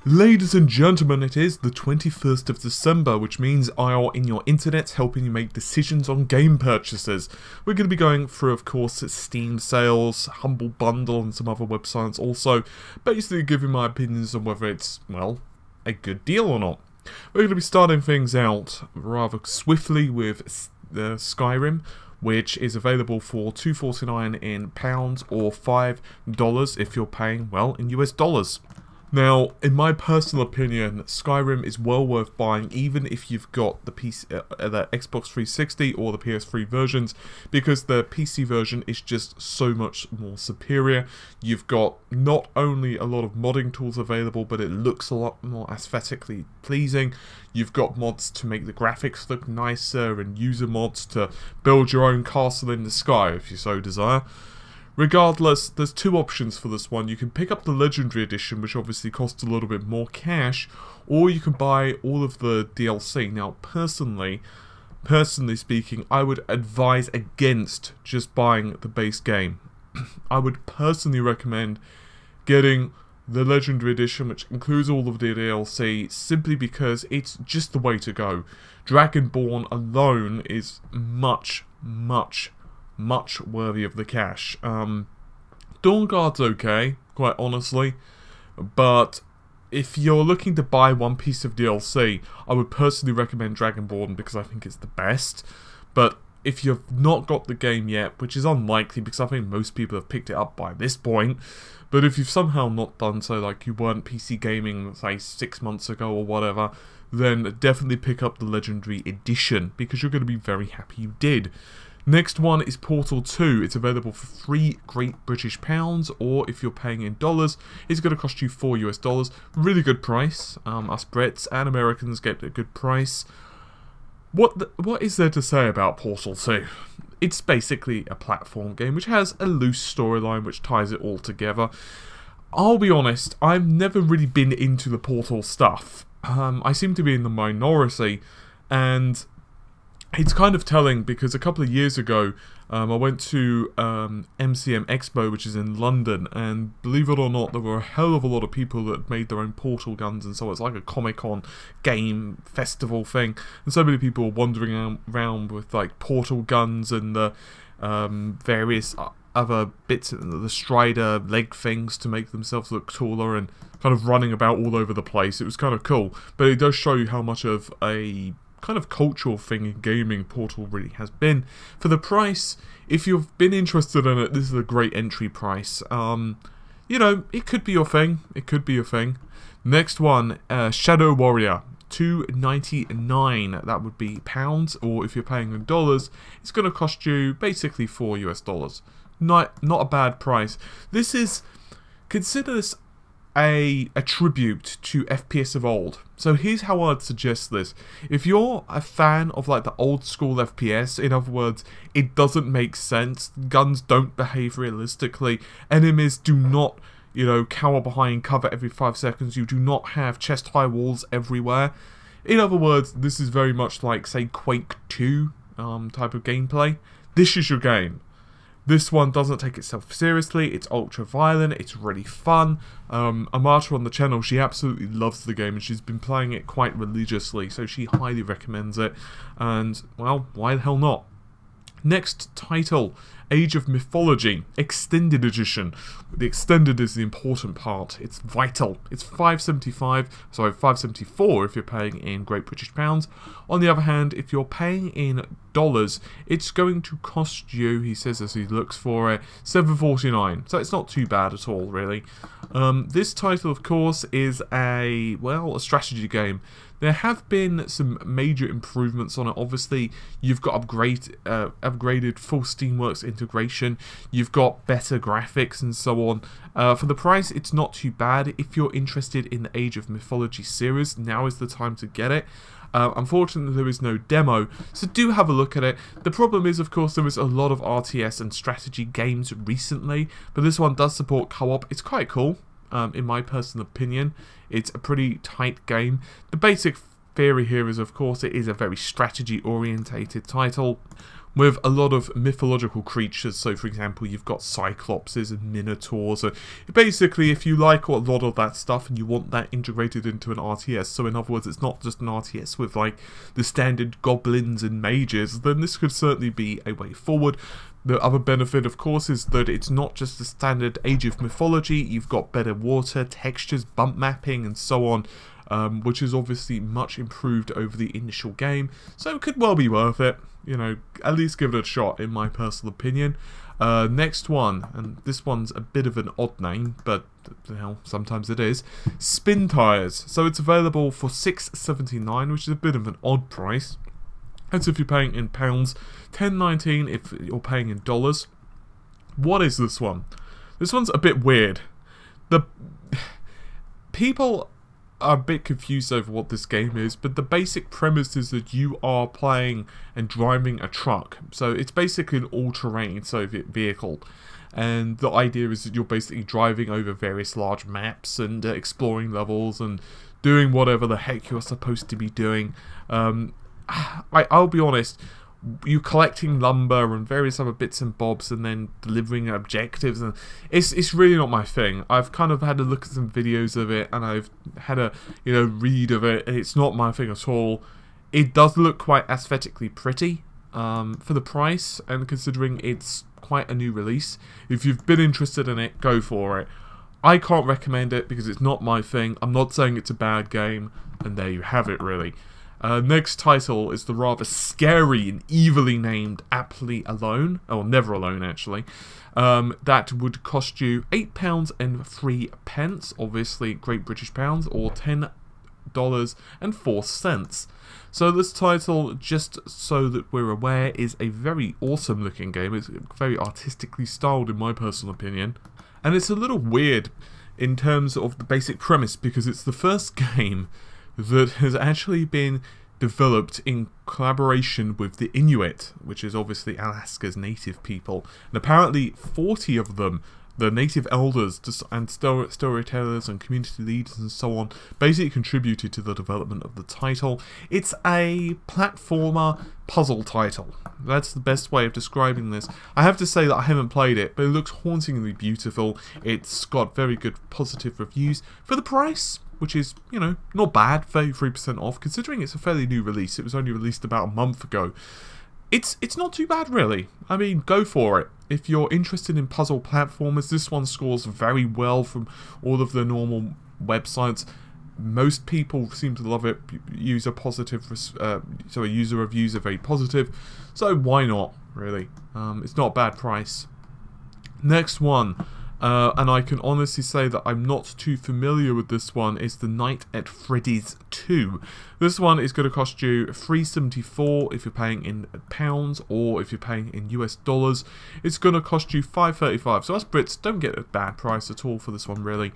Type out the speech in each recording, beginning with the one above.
Ladies and gentlemen, it is the 21st of December, which means I are in your internet helping you make decisions on game purchases. We're going to be going through, of course, Steam sales, Humble Bundle, and some other websites also, basically giving my opinions on whether it's, well, a good deal or not. We're going to be starting things out rather swiftly with Skyrim, which is available for $2.49 in pounds or $5 if you're paying, well, in US dollars. Now, in my personal opinion, Skyrim is well worth buying even if you've got the Xbox 360 or the PS3 versions, because the PC version is just so much more superior. You've got not only a lot of modding tools available, but it looks a lot more aesthetically pleasing. You've got mods to make the graphics look nicer and user mods to build your own castle in the sky if you so desire. Regardless, there's two options for this one. You can pick up the Legendary Edition, which obviously costs a little bit more cash, or you can buy all of the DLC. Now, personally speaking, I would advise against just buying the base game. I would personally recommend getting the Legendary Edition, which includes all of the DLC, simply because it's just the way to go. Dragonborn alone is much worthy of the cash. Dawnguard's okay, quite honestly, but if you're looking to buy one piece of DLC, I would personally recommend Dragonborn because I think it's the best. But if you've not got the game yet, which is unlikely because I think most people have picked it up by this point, but if you've somehow not done so, like you weren't PC gaming, say, 6 months ago or whatever, then definitely pick up the Legendary Edition because you're going to be very happy you did. Next one is Portal 2. It's available for £3 Great British Pounds, or if you're paying in dollars, it's going to cost you $4 US. Really good price. Us Brits and Americans get a good price. What is there to say about Portal 2? It's basically a platform game which has a loose storyline which ties it all together. I'll be honest, I've never really been into the Portal stuff. I seem to be in the minority, and it's kind of telling because a couple of years ago, I went to MCM Expo, which is in London, and believe it or not, there were a hell of a lot of people that made their own Portal guns, and so it's like a Comic-Con game festival thing, and so many people were wandering around with like Portal guns and the various other bits, the Strider leg things to make themselves look taller, and kind of running about all over the place. It was kind of cool, but it does show you how much of a kind of cultural thing in gaming Portal really has been. For the price, if you've been interested in it, this is a great entry price. You know, it could be your thing. It could be your thing. Next one, Shadow Warrior, $2.99. That would be pounds, or if you're paying in dollars, it's going to cost you basically $4 US. Not a bad price. This is, consider this a tribute to FPS of old. So here's how I'd suggest this. If you're a fan of like the old school FPS, in other words, it doesn't make sense, guns don't behave realistically, enemies do not, you know, cower behind cover every 5 seconds, you do not have chest high walls everywhere. In other words, this is very much like, say, Quake 2 type of gameplay. This is your game. This one doesn't take itself seriously, it's ultra violent, it's really fun. Amata on the channel, she absolutely loves the game and she's been playing it quite religiously, so she highly recommends it, and, well, why the hell not? Next title, Age of Mythology, Extended Edition. The extended is the important part. It's vital. It's $5.74 if you're paying in Great British Pounds. On the other hand, if you're paying in dollars, it's going to cost you, he says as he looks for it, $7.49. So it's not too bad at all, really. This title, of course, is a strategy game. There have been some major improvements on it. Obviously, you've got upgraded full Steamworks integration. You've got better graphics and so on. For the price, it's not too bad. If you're interested in the Age of Mythology series, now is the time to get it. Unfortunately, there is no demo, so do have a look at it. The problem is, of course, there is a lot of RTS and strategy games recently, but this one does support co-op. It's quite cool. In my personal opinion, it's a pretty tight game. The basic theory here is, of course, it is a very strategy-orientated title, with a lot of mythological creatures. So for example, you've got cyclopses and minotaurs. So basically, if you like a lot of that stuff and you want that integrated into an RTS, so in other words, it's not just an RTS with like the standard goblins and mages, then this could certainly be a way forward. The other benefit, of course, is that it's not just the standard Age of Mythology. You've got better water, textures, bump mapping, and so on, which is obviously much improved over the initial game. So it could well be worth it. You know, at least give it a shot, in my personal opinion. Next one, and this one's a bit of an odd name, but hell, sometimes it is. Spin Tires. So it's available for $6.79, which is a bit of an odd price. That's if you're paying in pounds, $10.19 if you're paying in dollars. What is this one? This one's a bit weird. The people are a bit confused over what this game is, but the basic premise is that you are playing and driving a truck. So it's basically an all-terrain Soviet vehicle. And the idea is that you're basically driving over various large maps and exploring levels and doing whatever the heck you're supposed to be doing. I'll be honest, you collecting lumber and various other bits and bobs and then delivering objectives, and it's really not my thing. I've kind of had a look at some videos of it and I've had a read of it, and it's not my thing at all. It does look quite aesthetically pretty for the price, and considering it's quite a new release. If you've been interested in it, go for it. I can't recommend it because it's not my thing. I'm not saying it's a bad game, and there you have it really. Next title is the rather scary and evilly named Aptly Alone, or Never Alone actually. That would cost you £8.03, obviously Great British Pounds, or $10.04. So this title, just so that we're aware, is a very awesome looking game. It's very artistically styled in my personal opinion. And it's a little weird in terms of the basic premise, because it's the first game that has actually been developed in collaboration with the Inuit, which is obviously Alaska's native people. And apparently 40 of them, the native elders and storytellers and community leaders and so on, basically contributed to the development of the title. It's a platformer puzzle title. That's the best way of describing this. I have to say that I haven't played it, but it looks hauntingly beautiful. It's got very good positive reviews for the price, which is, you know, not bad, 33% off, considering it's a fairly new release. It was only released about a month ago. It's not too bad, really. I mean, go for it. If you're interested in puzzle platformers, this one scores very well from all of the normal websites. Most people seem to love it. User reviews are very positive, so why not, really? It's not a bad price. Next one. And I can honestly say that I'm not too familiar with this one, is the Night at Freddy's 2. This one is going to cost you $3.74 if you're paying in pounds, or if you're paying in US dollars, it's going to cost you $5.35. So us Brits don't get a bad price at all for this one, really.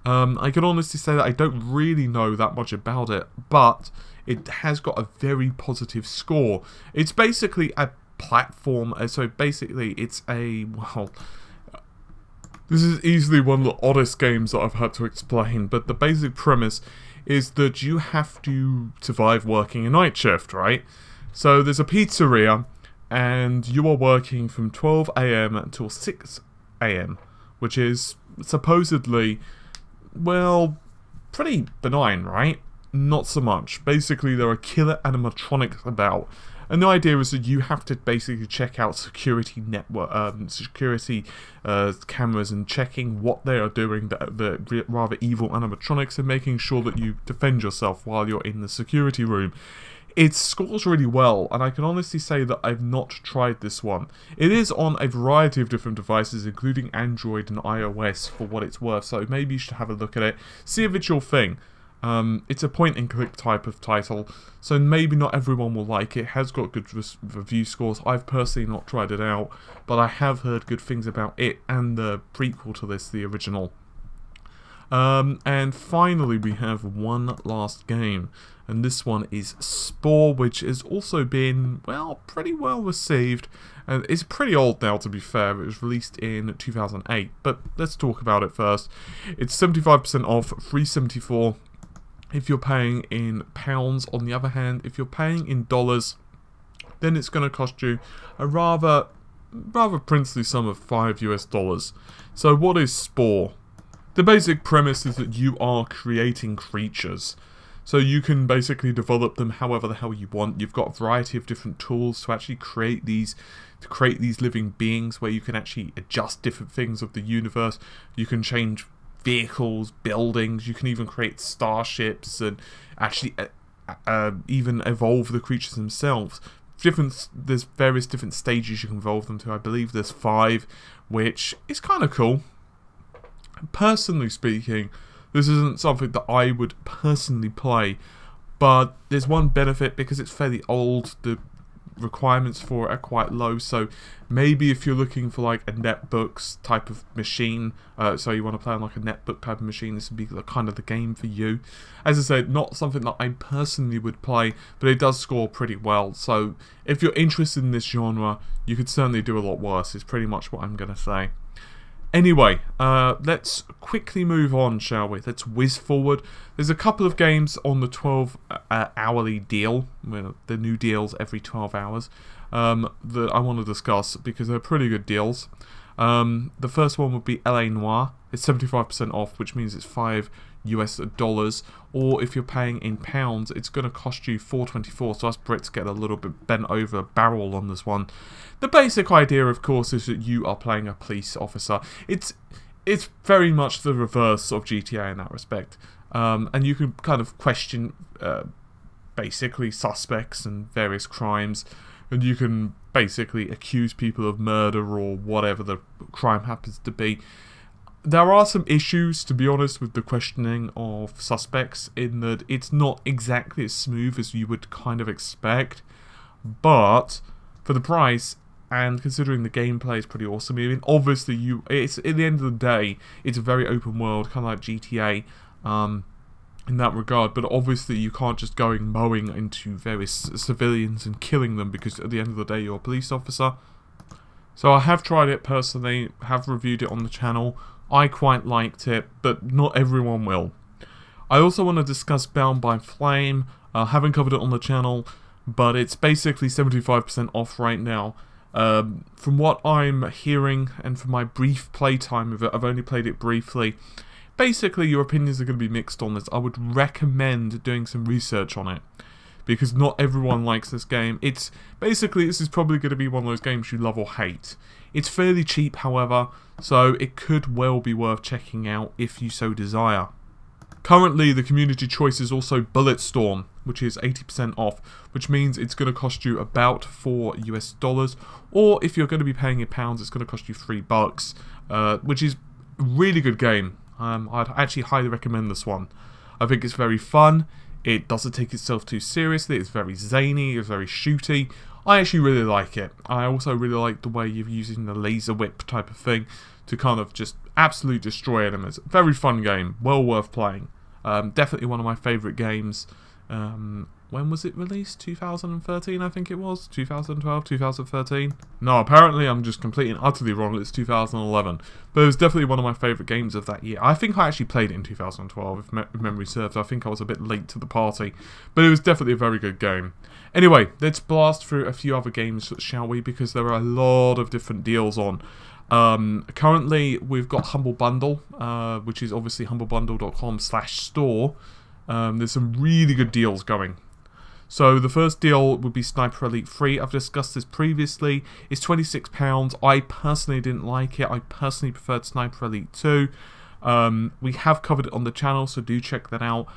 I can honestly say that I don't really know that much about it, but it has got a very positive score. It's basically a platform, so basically it's a, well, this is easily one of the oddest games that I've had to explain, but the basic premise is that you have to survive working a night shift, right? So there's a pizzeria, and you are working from 12 AM until 6 AM, which is supposedly, well, pretty benign, right? Not so much. Basically, there are killer animatronics about. And the idea is that you have to basically check out security network, cameras, and checking what they are doing, the rather evil animatronics, and making sure that you defend yourself while you're in the security room. It scores really well, and I can honestly say that I've not tried this one. It is on a variety of different devices, including Android and iOS, for what it's worth, so maybe you should have a look at it, see if it's your thing. It's a point-and-click type of title, so maybe not everyone will like it. It has got good review scores. I've personally not tried it out, but I have heard good things about it and the prequel to this, the original. And finally we have one last game, and this one is Spore, which has also been, well, pretty well received, and it's pretty old now, to be fair. It was released in 2008, but let's talk about it first. It's 75% off, $3.74 if you're paying in pounds. On the other hand, if you're paying in dollars, then it's going to cost you a rather princely sum of $5 US. So what is Spore? The basic premise is that you are creating creatures. So you can basically develop them however the hell you want. You've got a variety of different tools to actually create these living beings, where you can actually adjust different things of the universe. You can change vehicles, buildings, you can even create starships and actually even evolve the creatures themselves. There's various different stages you can evolve them to. I believe there's 5, which is kind of cool. Personally speaking, this isn't something that I would personally play, but there's one benefit: because it's fairly old, the requirements for it are quite low. So maybe if you're looking for like a netbooks type of machine, so you want to play on like a netbook type of machine, this would be kind of the game for you. As I said, not something that I personally would play, but it does score pretty well. So if you're interested in this genre, you could certainly do a lot worse, is pretty much what I'm going to say. Anyway, let's quickly move on, shall we? Let's whiz forward. There's a couple of games on the 12-hourly deal, well, the new deals every 12 hours, that I want to discuss because they're pretty good deals. The first one would be LA Noire. It's 75% off, which means it's $5 US, or if you're paying in pounds, it's going to cost you $4.24. So us Brits get a little bit bent over a barrel on this one. The basic idea, of course, is that you are playing a police officer. It's very much the reverse of GTA in that respect, and you can kind of question basically suspects and various crimes, and you can basically accuse people of murder or whatever the crime happens to be. There are some issues, to be honest, with the questioning of suspects, in that it's not exactly as smooth as you would kind of expect, but for the price, and considering the gameplay is pretty awesome. I mean, obviously, it's at the end of the day, it's a very open world, kind of like GTA, in that regard. But obviously, you can't just go mowing into various civilians and killing them, because at the end of the day, you're a police officer. So I have tried it personally, have reviewed it on the channel. I quite liked it, but not everyone will. I also want to discuss Bound by Flame. I haven't covered it on the channel, but it's basically 75% off right now. From what I'm hearing, and from my brief playtime with it, I've only played it briefly, basically your opinions are going to be mixed on this. I would recommend doing some research on it, because not everyone likes this game. It's basically, this is probably going to be one of those games you love or hate. It's fairly cheap, however, so it could well be worth checking out if you so desire. Currently, the community choice is also Bulletstorm, which is 80% off, which means it's going to cost you about $4 US, or if you're going to be paying in pounds, it's going to cost you $3, which is a really good game. I'd actually highly recommend this one. I think it's very fun. It doesn't take itself too seriously. It's very zany. It's very shooty. I actually really like it. I also really like the way you're using the laser whip type of thing to kind of just absolutely destroy enemies. Very fun game. Well worth playing. Definitely one of my favourite games. When was it released? 2013, I think it was? 2012, 2013? No, apparently I'm just completely and utterly wrong. It's 2011. But it was definitely one of my favourite games of that year. I think I actually played it in 2012, if memory serves. I think I was a bit late to the party. But it was definitely a very good game. Anyway, let's blast through a few other games, shall we? Because there are a lot of different deals on. Currently, we've got Humble Bundle, which is obviously humblebundle.com/store. There's some really good deals going. So the first deal would be Sniper Elite 3. I've discussed this previously. It's £26. I personally didn't like it. I personally preferred Sniper Elite 2. We have covered it on the channel, so do check that out.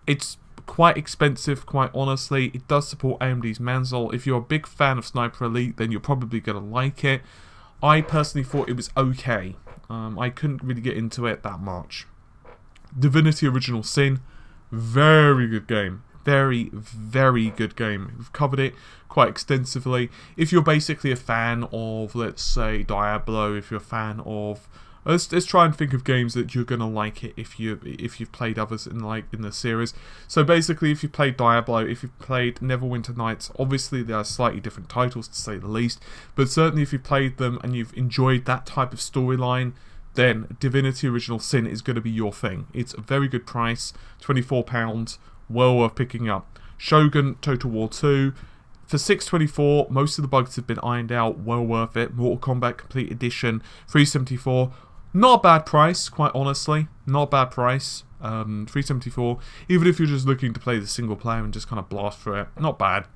It's quite expensive, quite honestly. It does support AMD's Manzel. If you're a big fan of Sniper Elite, then you're probably going to like it. I personally thought it was okay. I couldn't really get into it that much. Divinity Original Sin. Very good game. Very, very good game. We've covered it quite extensively. If you're basically a fan of, let's say, Diablo, if you're a fan of... Let's try and think of games that you're gonna like it if you've played others in the series. So basically, if you've played Diablo, if you've played Neverwinter Nights, obviously they are slightly different titles to say the least, but certainly if you've played them and you've enjoyed that type of storyline, then Divinity Original Sin is going to be your thing. It's a very good price, £24, well worth picking up. Shogun Total War 2, For $6.24, most of the bugs have been ironed out. Well worth it. Mortal Kombat Complete Edition, $3.74. Not a bad price, quite honestly. Not a bad price. $3.74. Even if you're just looking to play the single player and just kind of blast through it, not bad.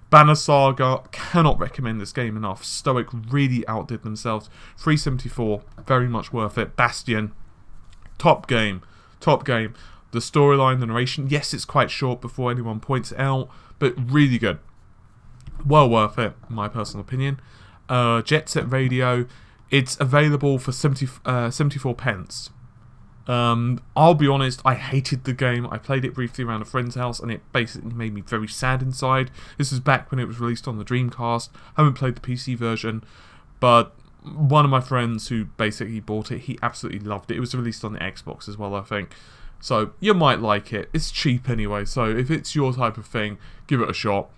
Banner Saga, cannot recommend this game enough. Stoic really outdid themselves. $3.74, very much worth it. Bastion, top game. Top game. The storyline, the narration, yes, it's quite short before anyone points it out, but really good. Well worth it, in my personal opinion. Jet Set Radio, it's available for 74 pence. I'll be honest, I hated the game. I played it briefly around a friend's house and it basically made me very sad inside. This is back when it was released on the Dreamcast. I haven't played the PC version, but one of my friends who basically bought it, he absolutely loved it. It was released on the Xbox as well, I think. So you might like it. It's cheap anyway, so if it's your type of thing, give it a shot.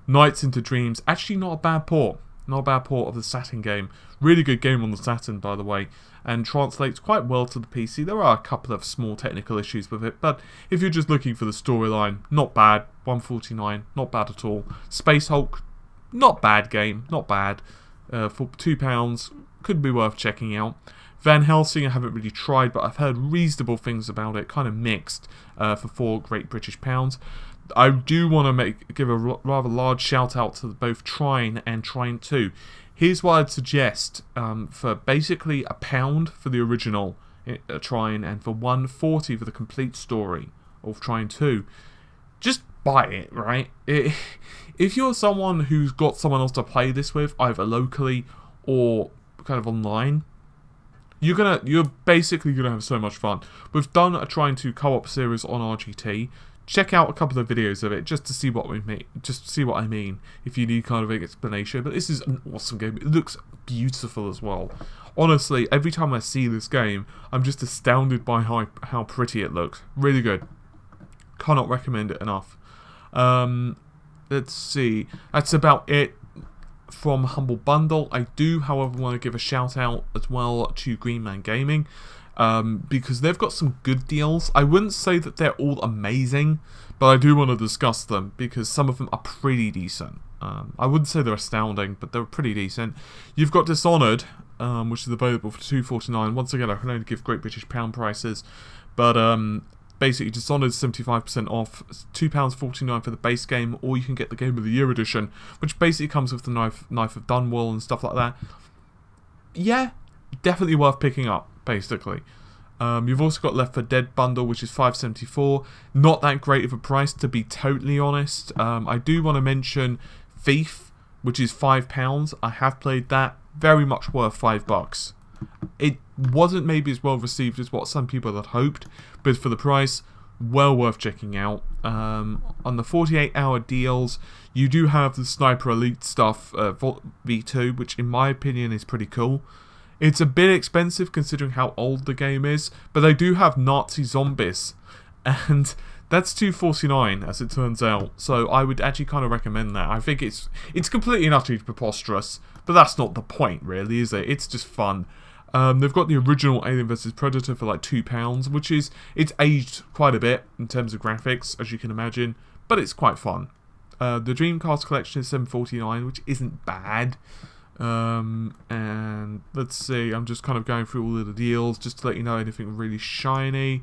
Nights into Dreams, actually not a bad port. Not a bad port of the Saturn game. Really good game on the Saturn, by the way, and translates quite well to the PC. There are a couple of small technical issues with it, but if you're just looking for the storyline, not bad. $1.49, not bad at all. Space Hulk, not bad game, not bad. For £2, could be worth checking out. Van Helsing I haven't really tried, but I've heard reasonable things about it, kind of mixed, for £4 Great British pounds. I do want to give a rather large shout out to both Trine and Trine 2. Here's what I'd suggest, for basically £1 for the original Trine and for $1.40 for the complete story of Trine 2. Just buy it, right? If you're someone who's got someone else to play this with, either locally or kind of online, you're basically gonna have so much fun. We've done a Trine 2 co-op series on RGT. Check out a couple of videos of it just to see what we mean. Just to see what I mean. If you need kind of an explanation, but this is an awesome game. It looks beautiful as well. Honestly, every time I see this game, I'm just astounded by how pretty it looks. Really good. Cannot recommend it enough. Let's see. That's about it from Humble Bundle. I do, however, want to give a shout out as well to Green Man Gaming. Because they've got some good deals. I wouldn't say that they're all amazing, but I do want to discuss them because some of them are pretty decent. I wouldn't say they're astounding, but they're pretty decent. You've got Dishonored, which is available for $2.49. Once again, I can only give Great British pound prices, but basically Dishonored is 75% off, £2.49 for the base game, or you can get the Game of the Year edition, which basically comes with the Knife of Dunwall and stuff like that. Yeah, definitely worth picking up. Basically, you've also got Left 4 Dead bundle, which is $5.74. Not that great of a price, to be totally honest. I do want to mention Thief, which is £5. I have played that. Very much worth $5. It wasn't maybe as well received as what some people had hoped, but for the price, well worth checking out. On the 48-hour deals, you do have the Sniper Elite stuff, V2, which in my opinion is pretty cool. It's a bit expensive considering how old the game is, but they do have Nazi zombies, and that's $2.49 as it turns out. So I would actually kind of recommend that. I think it's completely and utterly preposterous, but that's not the point, really, is it? It's just fun. They've got the original Alien vs Predator for like £2, which is it's aged quite a bit in terms of graphics, as you can imagine, but it's quite fun. The Dreamcast collection is $7.49, which isn't bad. And let's see, I'm just kind of going through all of the deals just to let you know anything really shiny.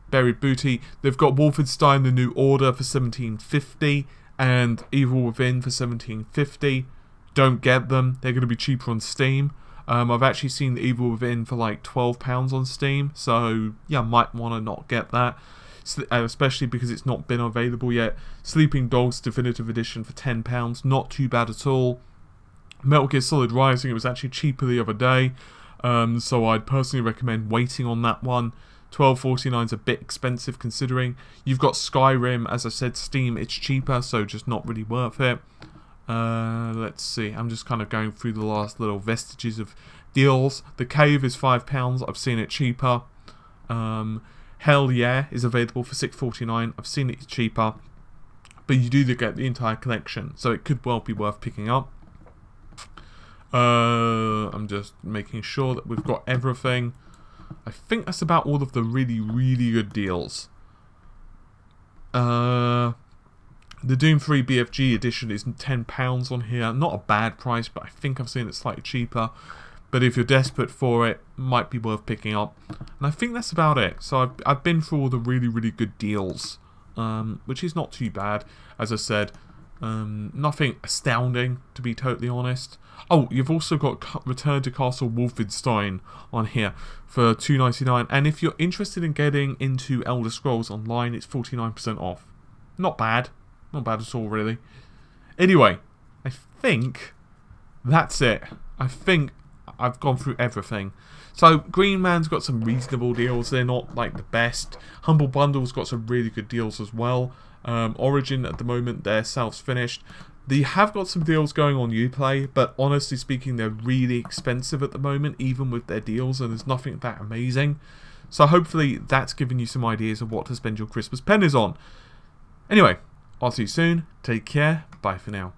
Buried Booty, they've got Wolfenstein The New Order for $17.50 and Evil Within for $17.50. Don't get them, they're going to be cheaper on Steam. I've actually seen the Evil Within for like £12 on Steam, so yeah, might want to not get that, especially because it's not been available yet. Sleeping Dogs Definitive Edition for £10, not too bad at all. Metal Gear Solid Rising, it was actually cheaper the other day, so I'd personally recommend waiting on that one. $12.49 is a bit expensive considering. You've got Skyrim, as I said, Steam, it's cheaper, so just not really worth it. Let's see, I'm just kind of going through the last little vestiges of deals. The Cave is £5, I've seen it cheaper. Hell Yeah is available for $6.49, I've seen it cheaper. But you do get the entire collection, so it could well be worth picking up. I'm just making sure that we've got everything. I think that's about all of the really, really good deals. The Doom 3 BFG edition is £10 on here. Not a bad price, but I think I've seen it slightly cheaper. But if you're desperate for it, might be worth picking up. And I think that's about it. So I've been through all the really, really good deals, which is not too bad. As I said, nothing astounding, to be totally honest. Oh, you've also got Return to Castle Wolfenstein on here for $2.99. And if you're interested in getting into Elder Scrolls Online, it's 49% off. Not bad. Not bad at all, really. Anyway, I think that's it. I think I've gone through everything. So, Green Man's got some reasonable deals. They're not, like, the best. Humble Bundle's got some really good deals as well. Origin, at the moment, their sales finished. They have got some deals going on Uplay, but honestly speaking, they're really expensive at the moment, even with their deals, and there's nothing that amazing. So, hopefully, that's given you some ideas of what to spend your Christmas pennies on. Anyway, I'll see you soon. Take care. Bye for now.